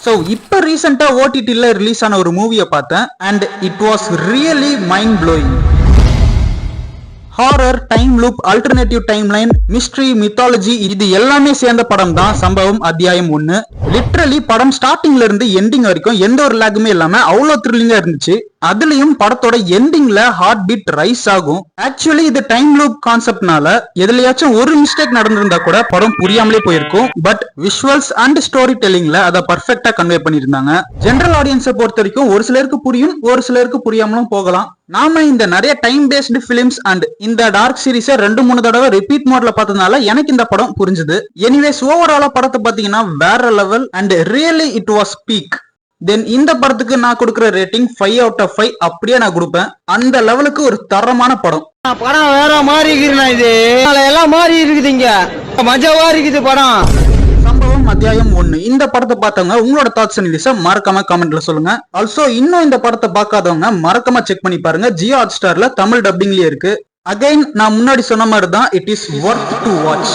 So இப்போ ரீசெண்டா ஓடிடில release ஆன ஒரு மூவியை பார்த்தேன் and it was really mind blowing. Horror, time loop, alternative time line, mystery, mythology இது எல்லாமே சேர்ந்த படம் தான் சம்பவம் அத்தியாயம் 1. லிட்ரலி படம் ஸ்டார்டிங்ல இருந்து எண்டிங் வரைக்கும் எந்த ஒரு லேக்குமே இல்லாம அவ்வளோ த்ரில்லிங்கா இருந்துச்சு. அதுலயும் படத்தோட எண்டிங்ல ஹார்ட் பீட் ரைஸ் ஆகும். ஆக்சுவலி இது டைம் லூப் கான்செப்ட்னால எதுலயாச்சும் ஒரு மிஸ்டேக் நடந்திருந்தா கூட படம் புரியாமலே போயிருக்கும். பட் விஷுவல்ஸ் அண்ட் ஸ்டோரி டெல்லிங்ல அதை பர்ஃபெக்டா கன்வே பண்ணிருந்தாங்க. ஜெனரல் ஆடியன்ஸை பொறுத்த வரைக்கும் ஒரு சிலருக்கு புரியும், ஒரு சிலருக்கு புரியாமலும் போகலாம். நாம இந்த நிறைய டைம் பேஸ்டு பிலிம்ஸ் அண்ட் இந்த டார்க் சீரிஸை 2-3 தடவை ரிப்பீட் மோட்ல பார்த்ததுனால எனக்கு இந்த படம் புரிஞ்சுது. எனிவேஸ் ஓவராலா படத்தை பாத்தீங்கன்னா வேற level and really it was peak. Then இந்த படத்துக்கு நான் கொடுக்குற ரேட்டிங் 5 out of 5 அப்படியே நான் கொடுப்பேன். அந்த லெவலுக்கு ஒரு தரமான படம். படம் வேற மாதிரி இருக்குதுண்ணா, இது எல்லாம் மாறி இருக்குதுங்க, மஜாவா இருக்குது படம். சம்பவம் அத்தியாயம் 1 இந்த படத்தை பார்த்தவங்க உங்களோட தாட்ஸ் அண்ட் லிஸ்ட மறக்காம கமெண்ட்ல சொல்லுங்க. ஆல்சோ இன்னும் இந்த படத்தை பார்க்காதவங்க மறக்காம செக் பண்ணி பாருங்க. ஜியோ ஹாட் ஸ்டார்ல தமிழ் டப்பிங்லயே இருக்கு. அகைன் நான் முன்னாடி சொன்ன மாதிரி தான், it is Worth to watch.